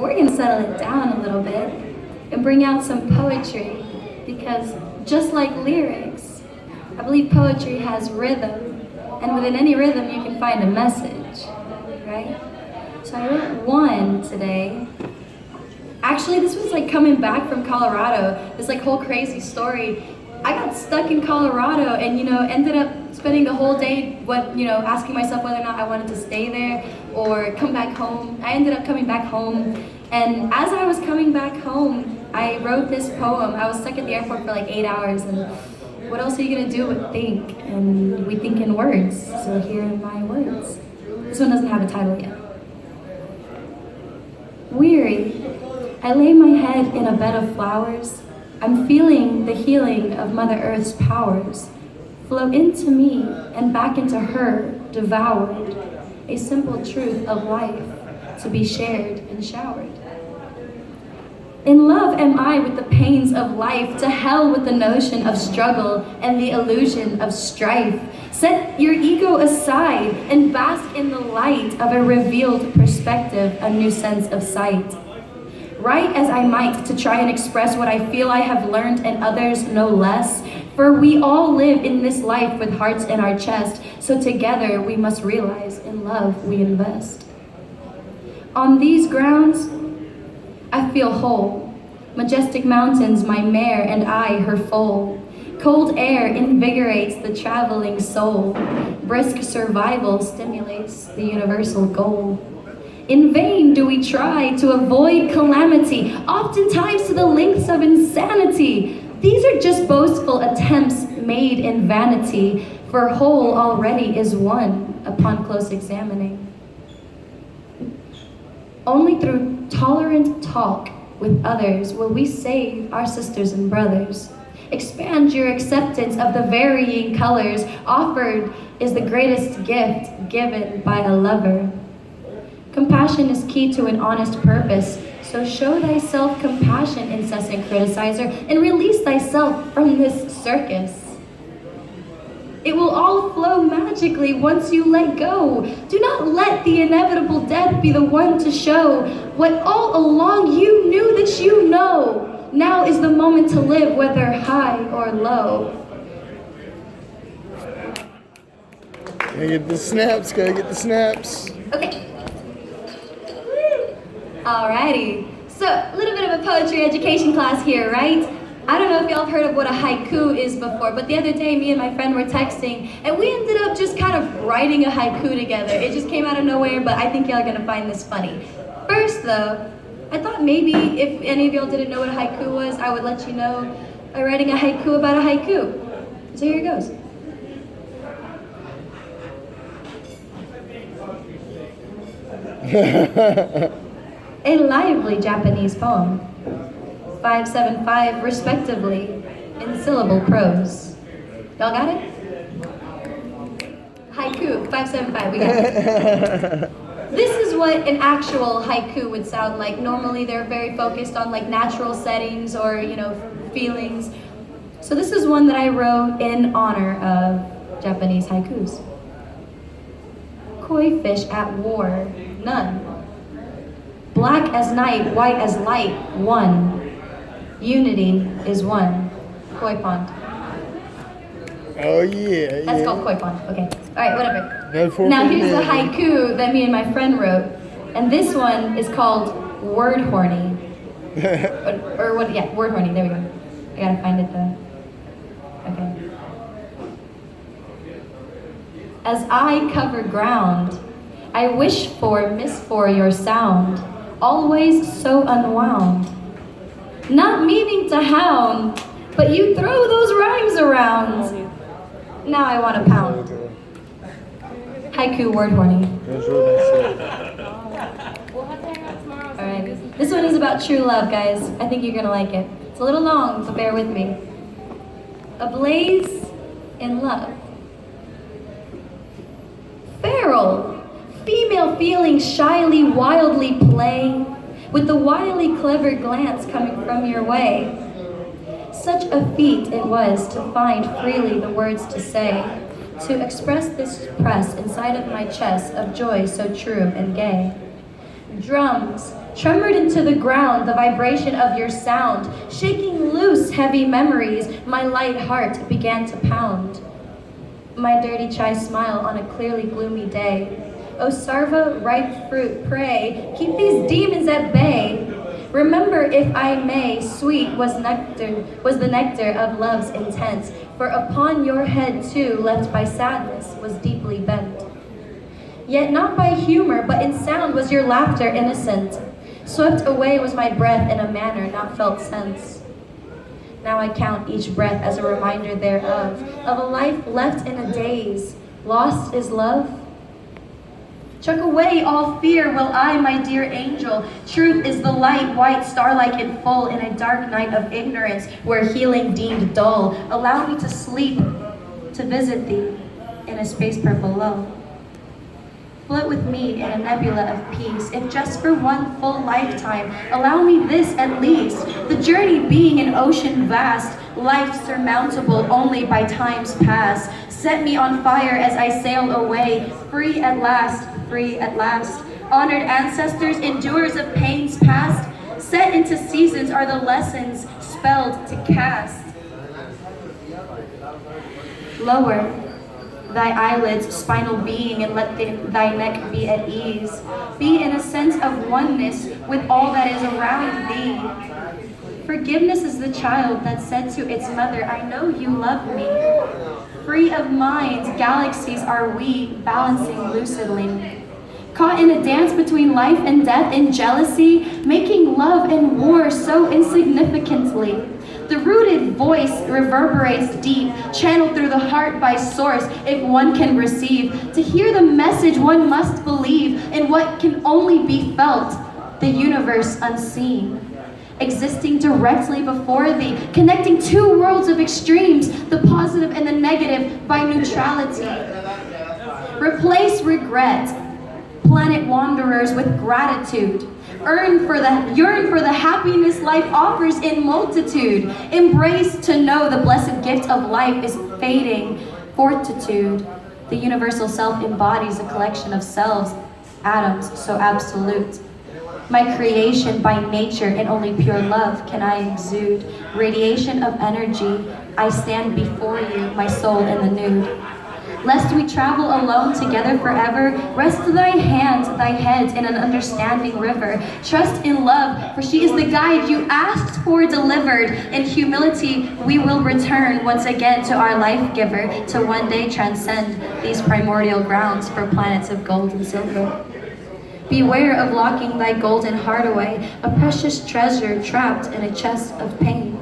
we're gonna settle it down a little bit and bring out some poetry, because just like lyrics, I believe poetry has rhythm, and within any rhythm you can find a message, right? So I wrote one today. Actually, this was like coming back from Colorado, this like whole crazy story. I got stuck in Colorado and, ended up spending the whole day, asking myself whether or not I wanted to stay there or come back home. I ended up coming back home, and as I was coming back home, I wrote this poem. I was stuck at the airport for like 8 hours, and what else are you gonna do but think? And we think in words, so here are my words. This one doesn't have a title yet. Weary, I lay my head in a bed of flowers. I'm feeling the healing of Mother Earth's powers flow into me and back into her, devoured, a simple truth of life to be shared and showered. In love am I with the pains of life, to hell with the notion of struggle and the illusion of strife. Set your ego aside and bask in the light of a revealed perspective, a new sense of sight. Write as I might to try and express what I feel I have learned and others no less, for we all live in this life with hearts in our chest, so together we must realize in love we invest. On these grounds, I feel whole. Majestic mountains, my mare, and I, her foal. Cold air invigorates the traveling soul. Brisk survival stimulates the universal goal. In vain do we try to avoid calamity, oftentimes to the lengths of insanity. These are just boastful attempts made in vanity, for whole already is one upon close examining. Only through tolerant talk with others will we save our sisters and brothers. Expand your acceptance of the varying colors. Offered is the greatest gift given by a lover. Compassion is key to an honest purpose, so show thyself compassion, incessant criticizer, and release thyself from this circus. It will all flow magically once you let go. Do not let the inevitable death be the one to show what all along you knew that you know. Now is the moment to live, whether high or low. Gotta get the snaps, gotta get the snaps. Okay. Alrighty, so a little bit of a poetry education class here, right? I don't know if y'all have heard of what a haiku is before, but the other day me and my friend were texting, and we ended up just kind of writing a haiku together. It just came out of nowhere, but I think y'all are gonna find this funny. First though, I thought maybe if any of y'all didn't know what a haiku was, I would let you know by writing a haiku about a haiku. So here it goes. A lively Japanese poem, 575 respectively in syllable prose. Y'all got it? Haiku, 575, we got it. This is what an actual haiku would sound like. Normally they're very focused on like natural settings or, feelings. So this is one that I wrote in honor of Japanese haikus. Koi fish at war, none. Black as night, white as light, one. Unity is one. Koi pond. Oh yeah. That's called koi pond. Okay. All right, whatever. Now here's the haiku that me and my friend wrote, and this one is called word horny. or what? Yeah, word horny. There we go. I gotta find it though. Okay. As I cover ground, I wish for, miss for your sound, always so unwound. Not meaning to hound, but you throw those rhymes around. Now I want to pound. Haiku word horny. Alright, this one is about true love, guys. I think you're gonna like it. It's a little long, but bear with me. Ablaze in love. Feral, female feelings shyly, wildly play, with the wily, clever glance coming from your way. Such a feat it was to find freely the words to say, to express this press inside of my chest of joy so true and gay. Drums, Tremored into the ground the vibration of your sound, shaking loose heavy memories, my light heart began to pound. My dirty chai smile on a clearly gloomy day. O Sarva, ripe fruit, pray, keep these demons at bay. Remember, if I may, sweet was the nectar of love's intent, for upon your head too, left by sadness, was deeply bent. Yet not by humor, but in sound was your laughter innocent. Swept away was my breath in a manner not felt since. Now I count each breath as a reminder thereof, of a life left in a daze. Lost is love. Chuck away all fear, will I, my dear angel. Truth is the light, white starlight in full, in a dark night of ignorance, where healing deemed dull. Allow me to sleep, to visit thee, in a space purple lull. Float with me in a nebula of peace, if just for one full lifetime. Allow me this at least, the journey being an ocean vast, life surmountable only by times past. Set me on fire as I sail away, free at last, free at last. Honored ancestors, endurers of pains past, set into seasons are the lessons spelled to cast. Lower thy eyelids, spinal being, and let thy neck be at ease. Be in a sense of oneness with all that is around thee. Forgiveness is the child that said to its mother, I know you love me. Free of minds, galaxies are we, balancing lucidly. Caught in a dance between life and death and jealousy, making love and war so insignificantly. The rooted voice reverberates deep, channeled through the heart by source, if one can receive. To hear the message, one must believe in what can only be felt, the universe unseen. Existing directly before thee, connecting two worlds of extremes, the positive and the negative by neutrality. Replace regret, planet wanderers with gratitude. Yearn for the happiness life offers in multitude. Embrace to know the blessed gift of life is fading. Fortitude. The universal self embodies a collection of selves, atoms so absolute. My creation by nature and only pure love can I exude. Radiation of energy, I stand before you, my soul in the nude. Lest we travel alone together forever, rest thy hands, thy heads in an understanding river. Trust in love, for she is the guide you asked for delivered. In humility, we will return once again to our life giver, to one day transcend these primordial grounds for planets of gold and silver. Beware of locking thy golden heart away, a precious treasure trapped in a chest of pain.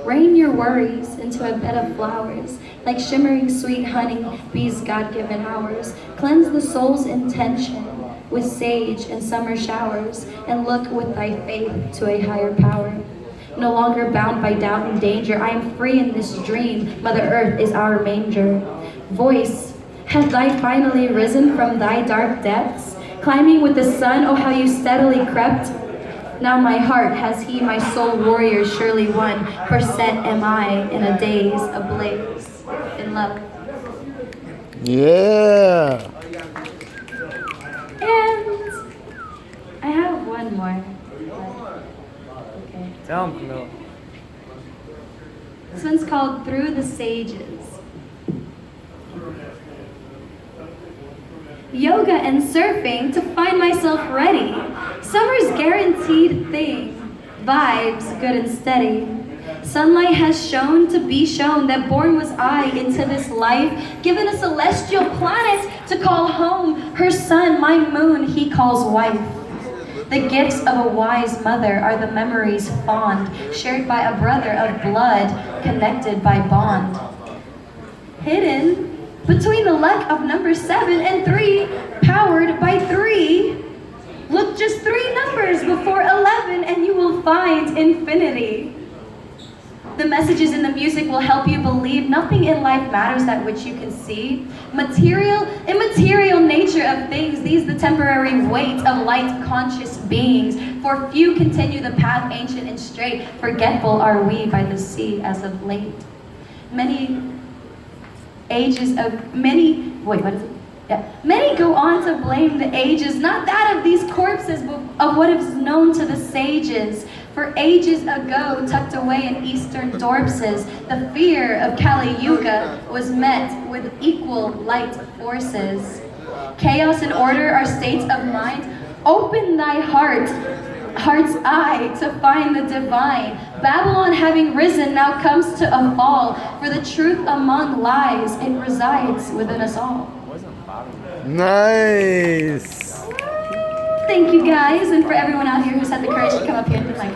Rain your worries into a bed of flowers, like shimmering sweet honey, bees God-given hours. Cleanse the soul's intention with sage and summer showers, and look with thy faith to a higher power. No longer bound by doubt and danger, I am free in this dream. Mother Earth is our manger. Voice, hast thou finally risen from thy dark depths? Climbing with the sun, oh how you steadily crept. Now my heart has he my soul warrior surely won, for set am I in a daze ablaze in love. Yeah. And I have one more. Okay. Tell him, Camilla. This one's called Through the Sages. Yoga and surfing to find myself ready. Summer's guaranteed thing. Vibes good and steady. Sunlight has shown to be shown that born was I into this life, given a celestial planet to call home. Her sun, my moon, he calls wife. The gifts of a wise mother are the memories fond, shared by a brother of blood, connected by bond. Hidden between the luck of number 7 and 3, powered by 3. Look just 3 numbers before 11 and you will find infinity. The messages in the music will help you believe nothing in life matters that which you can see. Material, immaterial nature of things, these the temporary weight of light conscious beings. For few continue the path ancient and straight, forgetful are we by the sea as of late. Yeah. Many go on to blame the ages, not that of these corpses, but of what is known to the sages. For ages ago, tucked away in eastern dorpses, the fear of Kali Yuga was met with equal light forces. Chaos and order are states of mind. Open thy heart's eye to find the divine. Babylon having risen now comes to a fall, for the truth among lies, it resides within us all. Nice. Thank you guys, and for everyone out here who's had the courage to come up here tonight.